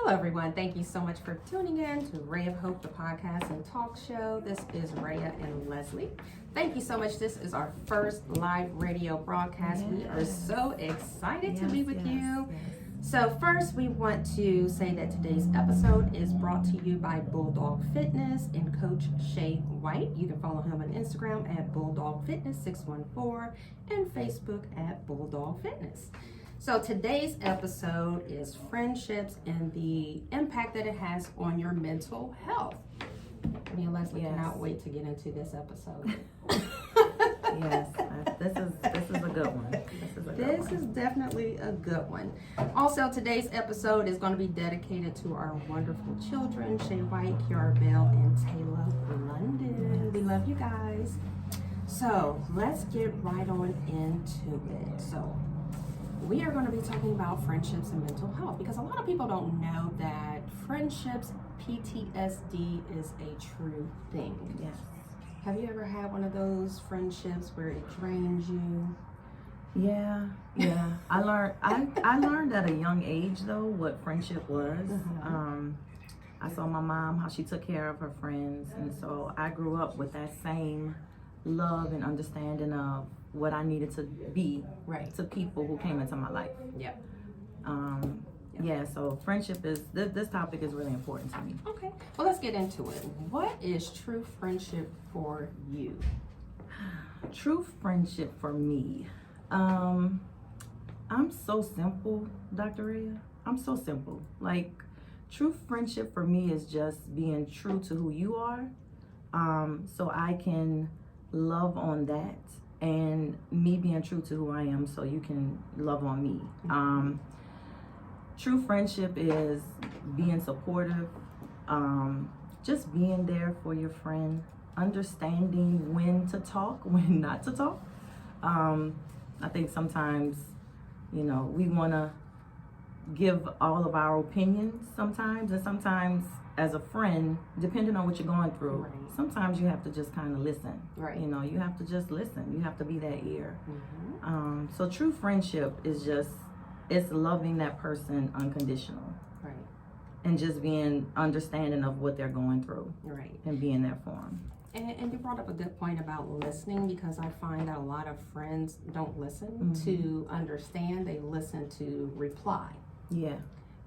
everyone. Thank you so much for tuning in to Ray of Hope, the podcast and talk show. This is Raya and Leslie. Thank you so much. This is our first live radio broadcast. Yes. We are so excited to be with you. Yes. So first, we want to say that today's episode is brought to you by Bulldog Fitness and Coach Shay White. You can follow him on Instagram at Bulldog Fitness 614 and Facebook at Bulldog Fitness. So today's episode is friendships and the impact that it has on your mental health. Me and Leslie cannot wait to get into this episode. Yes, this is a good one. This is definitely a good one. Also, today's episode is going to be dedicated to our wonderful children, Shay White, Kiara Bell, and Taylor London. We love you guys. So let's get right on into it. So we are going to be talking about friendships and mental health because a lot of people don't know that friendships, PTSD is a true thing. Yes. Have you ever had one of those friendships where it drains you? Yeah. I learned at a young age though what friendship was. I saw my mom, how she took care of her friends, and so I grew up with that same love and understanding of what I needed to be to people who came into my life. Yep. Yeah, so friendship is, this topic is really important to me. Okay, well let's get into it. What is true friendship for you? True friendship for me. I'm so simple, Dr. Rhea. I'm so simple. Like, true friendship for me is just being true to who you are, so I can love on that, and me being true to who I am so you can love on me. True friendship is being supportive, just being there for your friend, understanding when to talk, when not to talk. I think sometimes, we want to give all of our opinions sometimes, and sometimes as a friend, depending on what you're going through, sometimes you have to just kind of listen. You have to just listen. You have to be that ear. So true friendship is just, it's loving that person unconditional. And just being understanding of what they're going through. And being there for them. And you brought up a good point about listening, because I find that a lot of friends don't listen to understand, they listen to reply.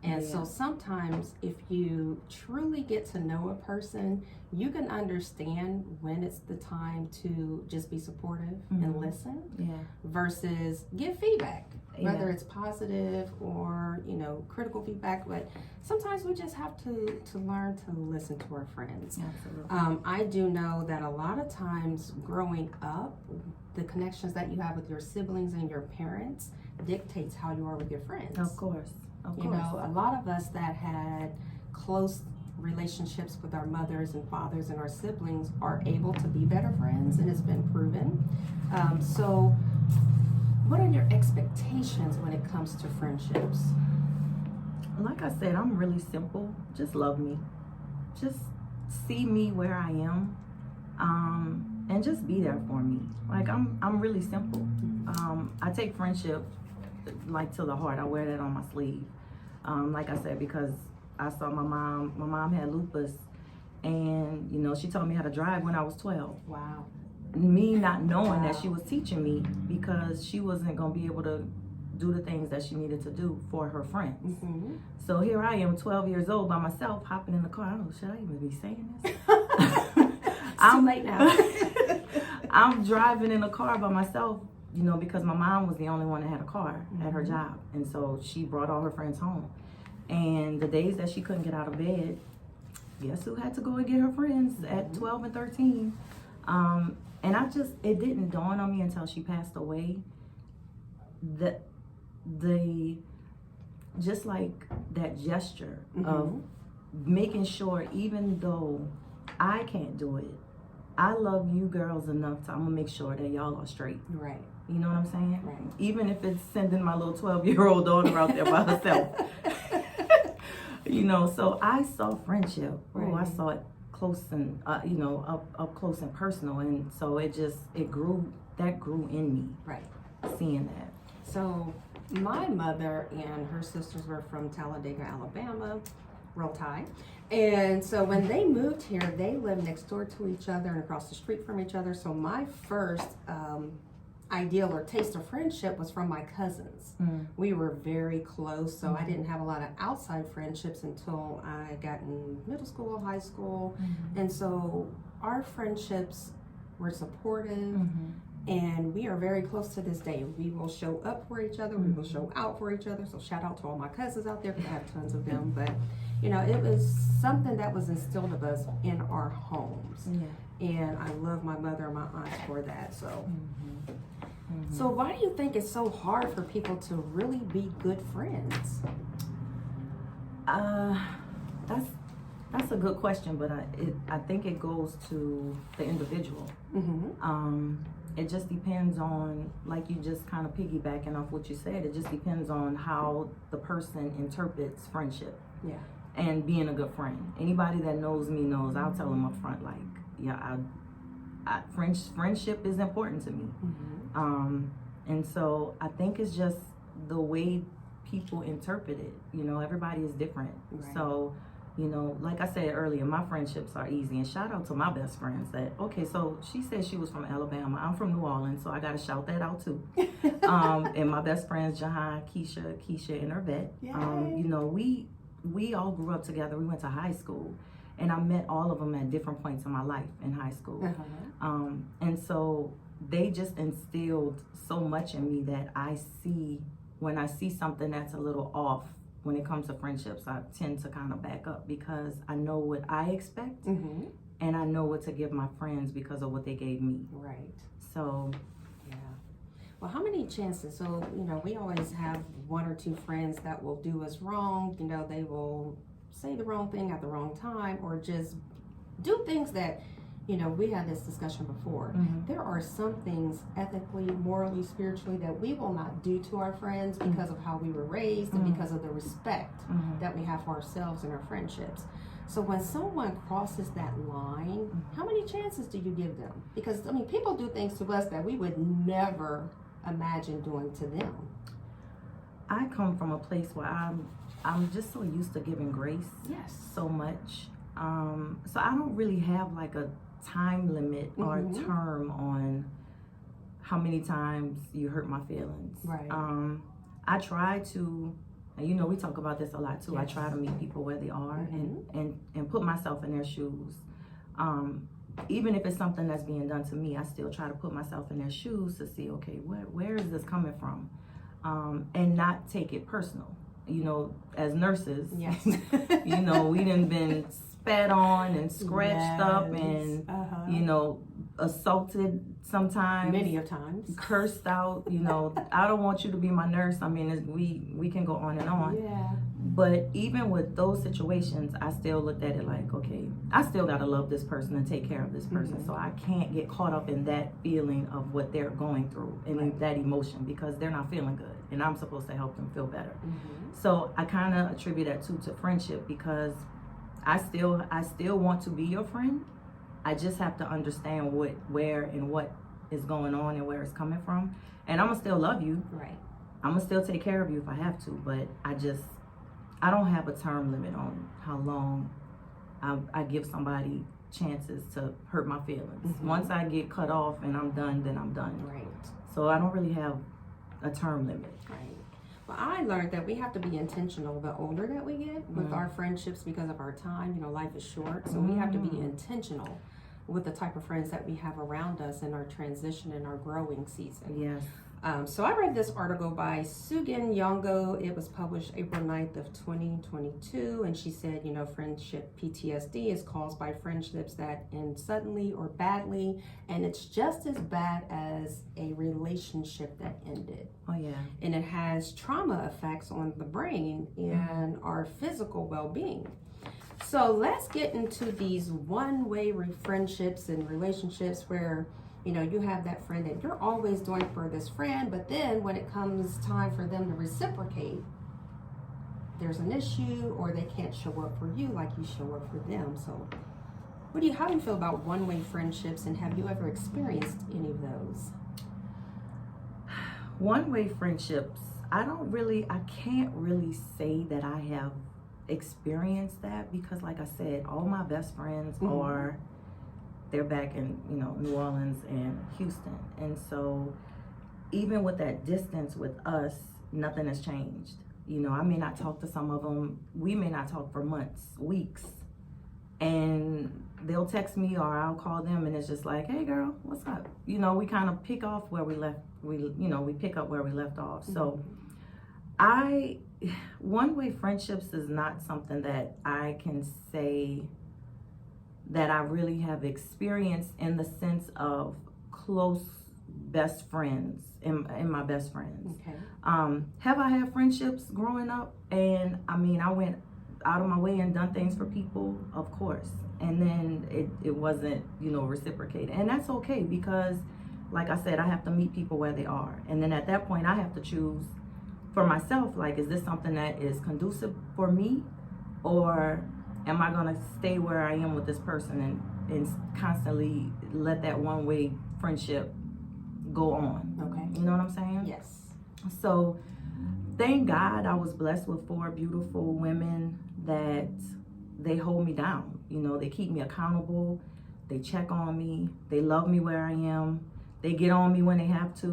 And so sometimes if you truly get to know a person, you can understand when it's the time to just be supportive and listen versus give feedback, whether it's positive or, critical feedback. But sometimes we just have to learn to listen to our friends. I do know that a lot of times growing up, the connections that you have with your siblings and your parents dictates how you are with your friends. Of course. A lot of us that had close relationships with our mothers and fathers and our siblings are able to be better friends, and it's been proven. So what are your expectations when it comes to friendships? Like I said, I'm really simple. Just love me. Just see me where I am, and just be there for me. Like, I'm really simple. I take friendship like to the heart. I wear that on my sleeve. Like I said, because I saw my mom had lupus, and she taught me how to drive when I was 12. Wow. Me not knowing that she was teaching me, because she wasn't gonna be able to do the things that she needed to do for her friends. So here I am, 12 years old, by myself, hopping in the car. I don't know, should I even be saying this? I'm late now. I'm driving in a car by myself, because my mom was the only one that had a car at her job. And so she brought all her friends home. And the days that she couldn't get out of bed, guess who had to go and get her friends at 12 and 13? And it didn't dawn on me until she passed away, that just like that gesture of making sure, even though I can't do it, I love you girls enough I'm gonna make sure that y'all are straight. You know what I'm saying? Even if it's sending my little 12-year-old daughter out there by herself. So I saw friendship. I saw it close and, up close and personal. And so it grew in me. Seeing that. So my mother and her sisters were from Talladega, Alabama. Roll Tide. And so when they moved here, they lived next door to each other and across the street from each other. So my first ideal or taste of friendship was from my cousins. We were very close, so I didn't have a lot of outside friendships until I got in middle school, high school. And so our friendships were supportive. And we are very close to this day. We will show up for each other. We will show out for each other. So shout out to all my cousins out there, because I have tons of them. But, you know, it was something that was instilled of us in our homes. And I love my mother and my aunts for that. So, so why do you think it's so hard for people to really be good friends? That's a good question, but I think it goes to the individual. It just depends on, like you just kind of piggybacking off what you said, it just depends on how the person interprets friendship. And being a good friend. Anybody that knows me knows I'll tell them up front, like, yeah, friendship is important to me. And so I think it's just the way people interpret it. You know, everybody is different. So, you know, like I said earlier, my friendships are easy. And shout out to my best friends that, okay, so she said she was from Alabama. I'm from New Orleans, so I got to shout that out too. And my best friends, Jahan, Keisha, and Irvette. You know, we all grew up together. We went to high school. And I met all of them at different points in my life in high school. And so they just instilled so much in me that when I see something that's a little off, when it comes to friendships, I tend to kind of back up, because I know what I expect and I know what to give my friends because of what they gave me. So, yeah. Well, how many chances? So, you know, we always have one or two friends that will do us wrong. You know, they will say the wrong thing at the wrong time, or just do things that, you know, we had this discussion before. There are some things ethically, morally, spiritually that we will not do to our friends because of how we were raised and because of the respect that we have for ourselves and our friendships. So when someone crosses that line, how many chances do you give them? Because, I mean, people do things to us that we would never imagine doing to them. I come from a place where I'm just so used to giving grace so much. So I don't really have like a time limit or term on how many times you hurt my feelings. I try to, and you know, we talk about this a lot too. I try to meet people where they are and put myself in their shoes. Even if it's something that's being done to me, I still try to put myself in their shoes to see, okay, where is this coming from? And not take it personal. You know, as nurses, you know, we done been spat on and scratched up and, you know, assaulted sometimes. Many of times. Cursed out, you know. I don't want you to be my nurse. I mean, we can go on and on. But even with those situations, I still looked at it like, okay, I still got to love this person and take care of this person. So I can't get caught up in that feeling of what they're going through and that emotion, because they're not feeling good. And I'm supposed to help them feel better. So I kind of attribute that to friendship, because I still want to be your friend. I just have to understand where and what is going on and where it's coming from. And I'm going to still love you. I'm going to still take care of you if I have to. But I don't have a term limit on how long I give somebody chances to hurt my feelings. Once I get cut off and I'm done, then I'm done. So I don't really have a term limit. Well, I learned that we have to be intentional the older that we get with our friendships, because of our time. You know, life is short, so we have to be intentional with the type of friends that we have around us in our transition and our growing season. So I read this article by Sugin Yongo. It was published April 9th of 2022, and she said, you know, friendship PTSD is caused by friendships that end suddenly or badly, and it's just as bad as a relationship that ended. And it has trauma effects on the brain and our physical well-being. So let's get into these one-way friendships and relationships where, you know, you have that friend that you're always doing for this friend, but then when it comes time for them to reciprocate, there's an issue, or they can't show up for you like you show up for them. So how do you feel about one-way friendships, and have you ever experienced any of those? One-way friendships, I can't really say that I have experienced that because, like I said, all my best friends they're back in, New Orleans and Houston. And so even with that distance with us, nothing has changed. I may not talk to some of them. We may not talk for months, weeks. And they'll text me or I'll call them and it's just like, hey girl, what's up? We kind of pick off where we left, we pick up where we left off. So one-way friendships is not something that I can say that I really have experienced in the sense of close best friends in my best friends. Okay. Have I had friendships growing up? And I went out of my way and done things for people, of course. And then it wasn't, reciprocated. And that's okay because, like I said, I have to meet people where they are. And then at that point, I have to choose for myself, like, is this something that is conducive for me? Or am I going to stay where I am with this person and constantly let that one-way friendship go on? Okay. You know what I'm saying? Yes. So thank God I was blessed with 4 beautiful women that they hold me down. They keep me accountable. They check on me. They love me where I am. They get on me when they have to,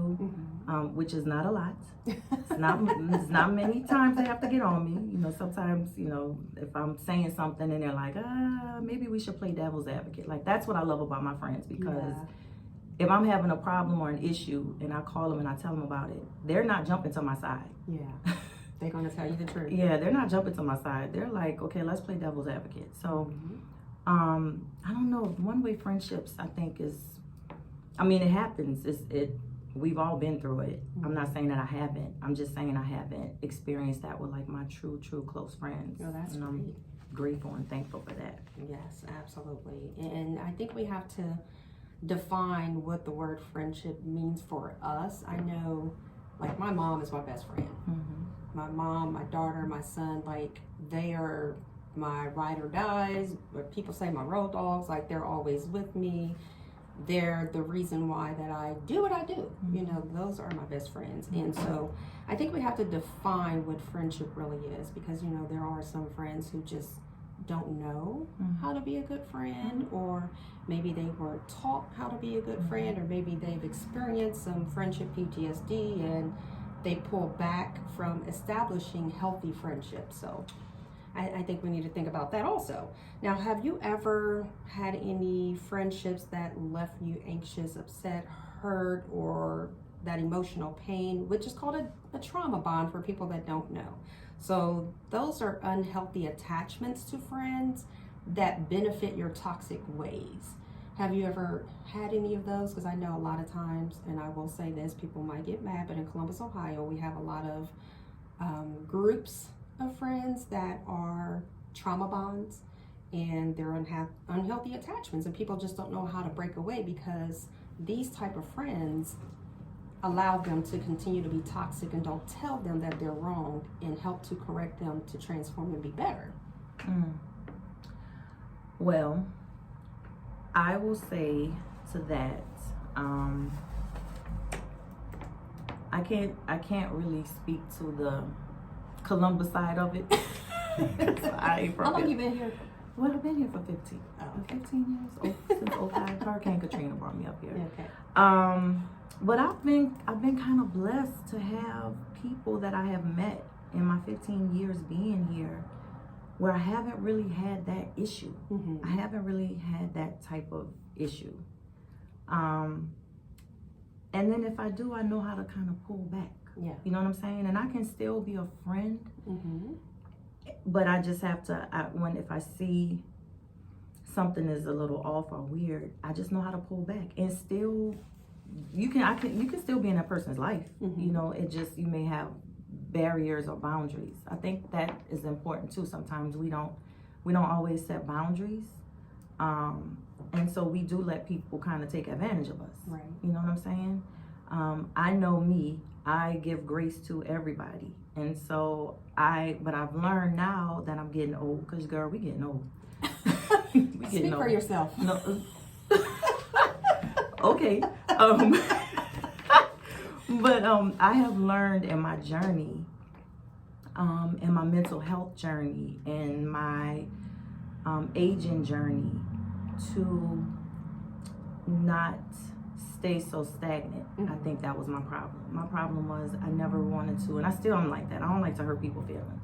which is not a lot. It's not many times they have to get on me. Sometimes, if I'm saying something and they're like, maybe we should play devil's advocate. Like, that's what I love about my friends because if I'm having a problem or an issue and I call them and I tell them about it, they're not jumping to my side. Yeah. They're going to tell you the truth. Yeah, they're not jumping to my side. They're like, okay, let's play devil's advocate. So, I don't know. One-way friendships, I think it happens. We've all been through it. I'm not saying that I haven't. I'm just saying I haven't experienced that with like my true close friends. Oh, that's and great. I'm grateful and thankful for that. Yes, absolutely. And I think we have to define what the word friendship means for us. I know, like, my mom is my best friend. My mom, my daughter, my son, like, they are my ride or dies. But people say my road dogs, like, they're always with me. They're the reason why that I do what I do. Those are my best friends. And so I think we have to define what friendship really is because, there are some friends who just don't know how to be a good friend, or maybe they weren't taught how to be a good friend, or maybe they've experienced some friendship PTSD and they pull back from establishing healthy friendships. So I think we need to think about that also. Now, have you ever had any friendships that left you anxious, upset, hurt, or that emotional pain, which is called a trauma bond for people that don't know? So those are unhealthy attachments to friends that benefit your toxic ways. Have you ever had any of those? Because I know a lot of times, and I will say this, people might get mad, but in Columbus, Ohio, we have a lot of groups of friends that are trauma bonds, and they're unhealthy attachments, and people just don't know how to break away because these type of friends allow them to continue to be toxic and don't tell them that they're wrong and help to correct them to transform and be better. Well, I will say to that, I can't really speak to the Columbus side of it. How long you been here? Well, I've been here for 15. 15 years. Since 05. Hurricane Katrina brought me up here. Okay. But I've been kind of blessed to have people that I have met in my 15 years being here where I haven't really had that issue. I haven't really had that type of issue. And then if I do, I know how to kind of pull back. Yeah. You know what I'm saying? And I can still be a friend, but I just have to, if I see something is a little off or weird, I just know how to pull back and still, you can still be in that person's life. It just, you may have barriers or boundaries. I think that is important too. Sometimes we don't always set boundaries. And so we do let people kind of take advantage of us. Right. You know what I'm saying? I know me, I give grace to everybody. And so but I've learned now that I'm getting old, because girl, we getting old. Speak for yourself. No. Okay. But I have learned in my journey in my mental health journey and my aging journey to not stay so stagnant. I think that was my problem. My problem was I never wanted to, and I still am like that. I don't like to hurt people's feelings.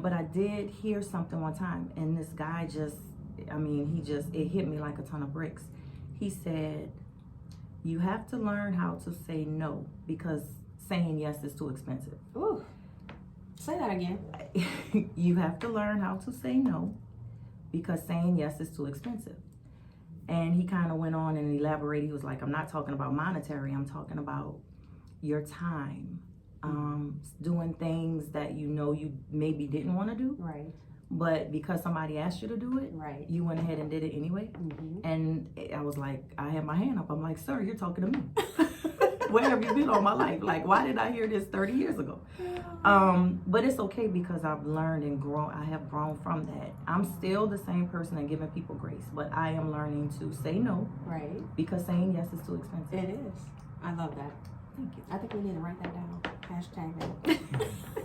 But I did hear something one time, and this guy it hit me like a ton of bricks. He said, you have to learn how to say no because saying yes is too expensive. Ooh, say that again. You have to learn how to say no because saying yes is too expensive. And he kind of went on and elaborated. He was like, I'm not talking about monetary. I'm talking about your time, doing things that you maybe didn't want to do. Right. But because somebody asked you to do it, right, you went ahead and did it anyway. And I was like, I had my hand up. I'm like, sir, you're talking to me. Where have you been all my life? Like, why did I hear this 30 years ago? But it's okay because I've learned and grown. I have grown from that. I'm still the same person and giving people grace, but I am learning to say no. Right. Because saying yes is too expensive. It is. I love that. Thank you. I think we need to write that down. Hashtag that.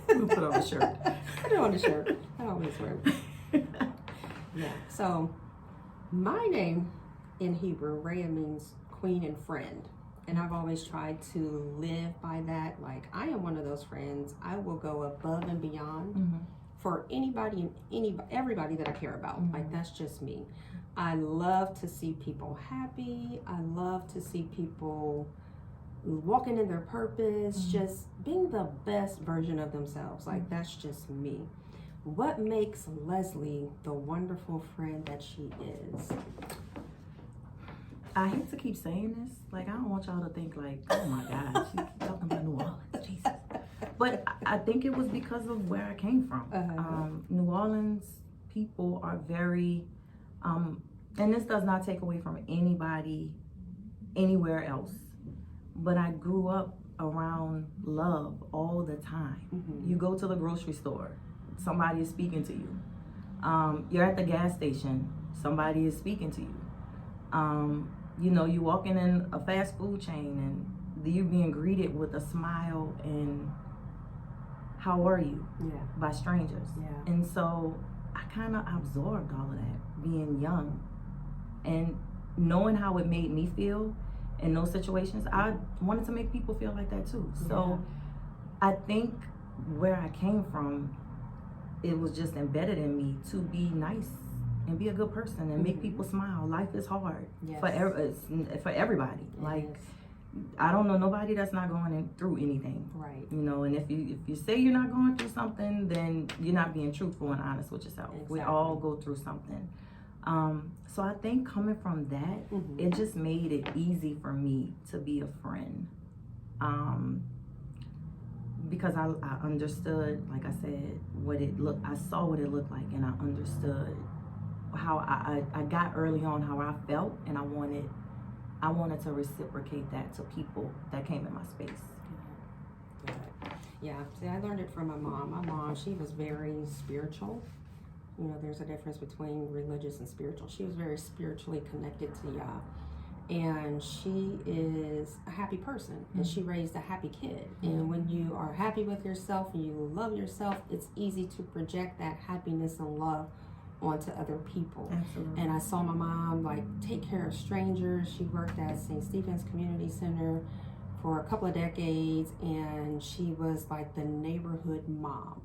We'll put it on the shirt. Put it on the shirt. I always wear it. Yeah. So, my name in Hebrew, Raya, means queen and friend. And I've always tried to live by that. Like, I am one of those friends. I will go above and beyond for anybody and everybody that I care about. Like, that's just me. I love to see people happy. I love to see people walking in their purpose, just being the best version of themselves. Like, that's just me. What makes Leslie the wonderful friend that she is? I hate to keep saying this. Like, I don't want y'all to think like, oh my God, she keep talking about New Orleans, Jesus. But I think it was because of where I came from. New Orleans people are very, and this does not take away from anybody anywhere else, but I grew up around love all the time. You go to the grocery store, somebody is speaking to you. You're at the gas station, somebody is speaking to you. You walking in a fast food chain and you're being greeted with a smile and how are you? By strangers. And so I kind of absorbed all of that being young and knowing how it made me feel in those situations. I wanted to make people feel like that too. So I think where I came from, it was just embedded in me to be nice and be a good person and make people smile. Life is hard for everybody. Like, I don't know nobody that's not going through anything. Right. And if you say you're not going through something, then you're not being truthful and honest with yourself. We all go through something. So I think coming from that, it just made it easy for me to be a friend. Because I understood, like I said, what it looked. I saw what it looked like, and I understood how I got early on how I felt, and I wanted to reciprocate that to people that came in my space. Yeah, see, I learned it from my mom. My mom, she was very spiritual. There's a difference between religious and spiritual. She was very spiritually connected to Yah. And she is a happy person, and she raised a happy kid. And when you are happy with yourself and you love yourself, it's easy to project that happiness and love onto other people. Absolutely. And I saw my mom take care of strangers. She worked at St. Stephen's Community Center for a couple of decades, and she was like the neighborhood mom.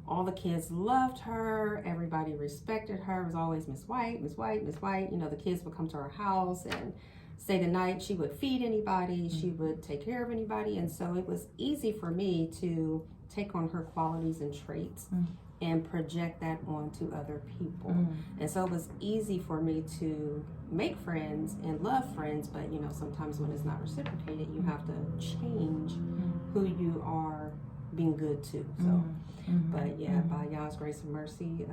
All the kids loved her. Everybody respected her. It was always Miss White, Miss White, Miss White. The kids would come to her house and stay the night. She would feed anybody. She would take care of anybody. And so it was easy for me to take on her qualities and traits and project that onto other people. And so it was easy for me to make friends and love friends, but sometimes when it's not reciprocated, you have to change who you are being good to. So, but yeah, by Yah's grace and mercy,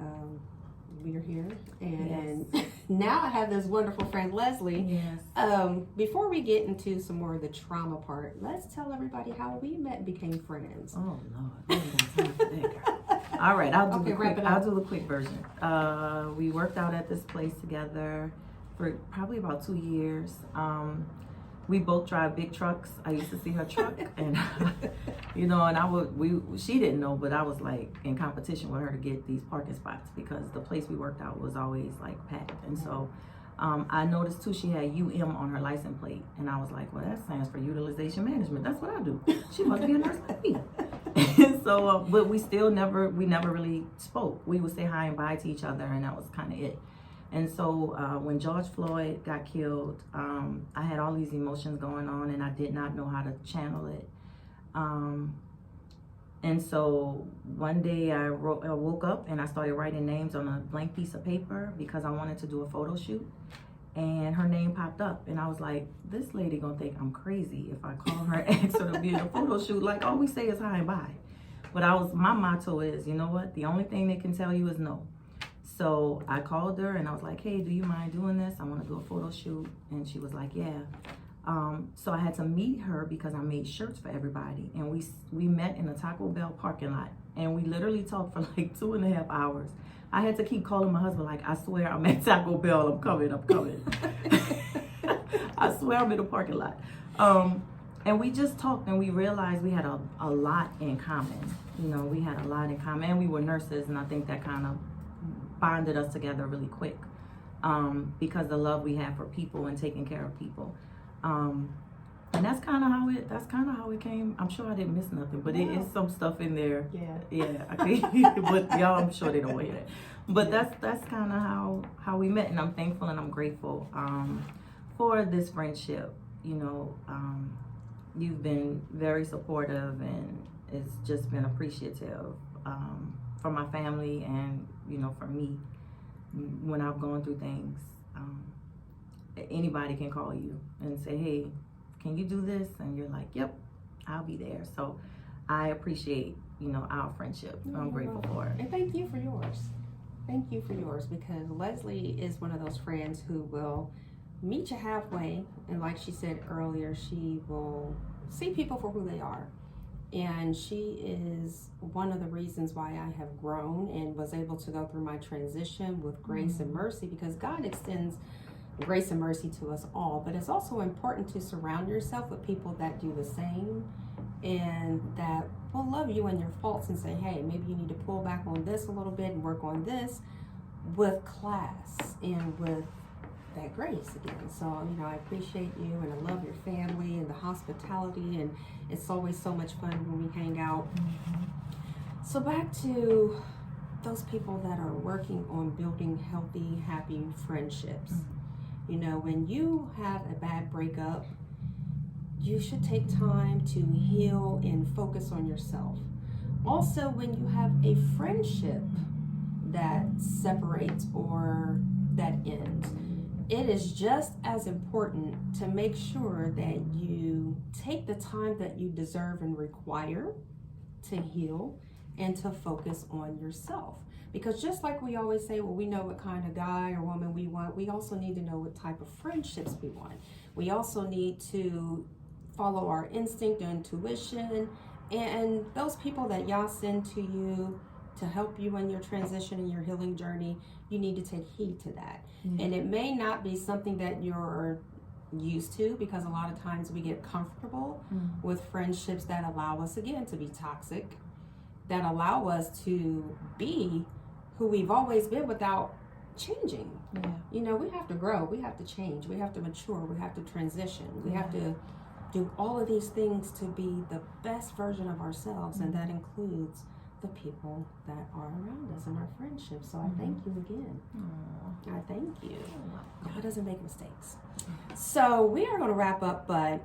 we are here, and now I have this wonderful friend Leslie. Before we get into some more of the trauma part, let's tell everybody how we met and became friends. Oh Lord, we ain't got time for that, girl. All right, I'll do the quick version. We worked out at this place together for probably about 2 years. we both drive big trucks. I used to see her truck, and you know, and she didn't know, but I was like in competition with her to get these parking spots because the place we worked out was always like packed. And so I noticed too, she had UM on her license plate, and I was like, well, that stands for utilization management. That's what I do. She must be a nurse like me. And so, but we never really spoke. We would say hi and bye to each other, and that was kind of it. And so when George Floyd got killed, I had all these emotions going on, and I did not know how to channel it. And so one day I woke up and I started writing names on a blank piece of paper because I wanted to do a photo shoot. And her name popped up, and I was like, this lady gonna think I'm crazy if I call her and ask her to be in a photo shoot. Like, all we say is hi and bye. But my motto is, you know what? The only thing they can tell you is no. So I called her and I was like, hey, do you mind doing this? I want to do a photo shoot. And she was like, yeah. So I had to meet her because I made shirts for everybody. And we met in a Taco Bell parking lot. And we literally talked for like 2.5 hours. I had to keep calling my husband, like, I swear I'm at Taco Bell. I'm coming. I swear I'm in the parking lot. And we just talked, and we realized we had a lot in common. You know, we had a lot in common. And we were nurses, and I think that kind of bonded us together really quick because the love we have for people and taking care of people. And that's kind of how it came. I'm sure I didn't miss nothing, but it is some stuff in there. Yeah. But y'all, I'm sure they don't want that. But that's kind of how we met, and I'm thankful and I'm grateful for this friendship. You know, you've been very supportive, and it's just been appreciative for my family and, you know, for me when I've gone through things. Anybody can call you and say, hey, can you do this? And you're like, yep, I'll be there. So I appreciate, you know, our friendship. I'm grateful for it. And thank you for yours. Thank you for yours, because Leslie is one of those friends who will meet you halfway. And like she said earlier, she will see people for who they are. And she is one of the reasons why I have grown and was able to go through my transition with grace and mercy, because God extends grace and mercy to us all. But it's also important to surround yourself with people that do the same and that will love you and your faults and say, hey, maybe you need to pull back on this a little bit and work on this with class and with that grace again. So, you know, I appreciate you, and I love your family and the hospitality, and it's always so much fun when we hang out. So back to those people that are working on building healthy, happy friendships. You know, when you have a bad breakup, you should take time to heal and focus on yourself. Also, when you have a friendship that separates or that ends, it is just as important to make sure that you take the time that you deserve and require to heal and to focus on yourself. Because just like we always say, well, we know what kind of guy or woman we want, we also need to know what type of friendships we want. We also need to follow our instinct and intuition, and those people that y'all send to you to help you in your transition and your healing journey, you need to take heed to that. And it may not be something that you're used to, because a lot of times we get comfortable with friendships that allow us, again, to be toxic, that allow us to be who we've always been without changing. You know, we have to grow, we have to change, we have to mature, we have to transition, we have to do all of these things to be the best version of ourselves, and that includes the people that are around us and our friendships. So I thank you again. I thank you. God doesn't make mistakes. So we are going to wrap up, but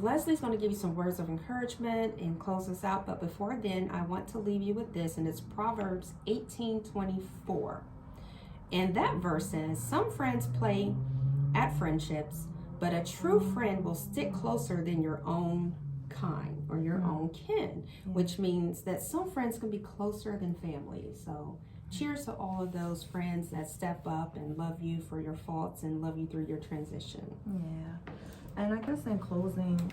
Leslie's going to give you some words of encouragement and close us out. But before then, I want to leave you with this, and it's Proverbs 18:24. And that verse says, some friends play at friendships, but a true friend will stick closer than your own kind or your own kin, which means that some friends can be closer than family. So cheers to all of those friends that step up and love you for your faults and love you through your transition. And I guess in closing,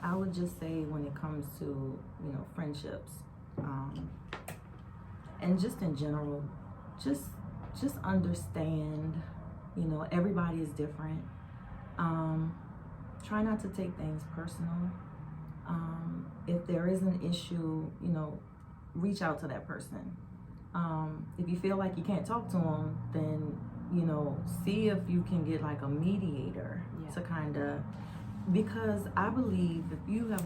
I would just say, when it comes to, you know, friendships, and just in general, just understand, you know, everybody is different. try not to take things personal. If there is an issue, reach out to that person. If you feel like you can't talk to them, then, see if you can get like a mediator to kind of, because I believe if you have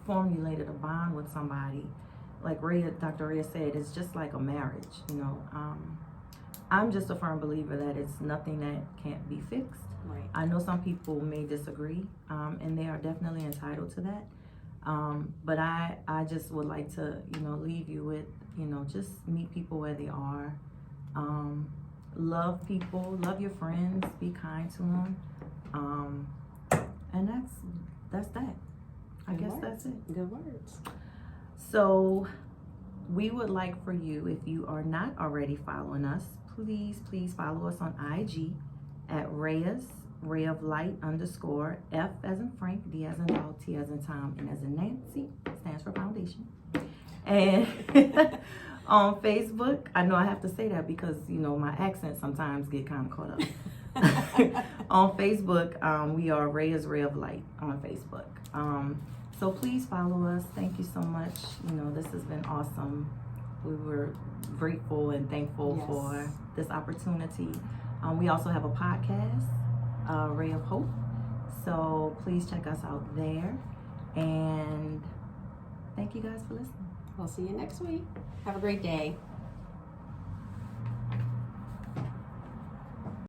formulated a bond with somebody, like Dr. Raya said, it's just like a marriage, I'm just a firm believer that it's nothing that can't be fixed. Right. I know some people may disagree, and they are definitely entitled to that. But I just would like to, leave you with, just meet people where they are. Love people, love your friends, be kind to them. And that's that. I guess that's it. Good words. So we would like for you, if you are not already following us, please follow us on IG at Raya's Ray of Light _ F as in Frank, D as in dog, T as in Tom, and as in Nancy, stands for foundation. And on Facebook, I know I have to say that because my accent sometimes get kind of caught up. On Facebook, we are Raya's Ray of Light on Facebook. So please follow us. Thank you so much. This has been awesome. We were grateful and thankful for this opportunity. We also have a podcast, Ray of Hope. So please check us out there. And thank you guys for listening. We'll see you next week. Have a great day.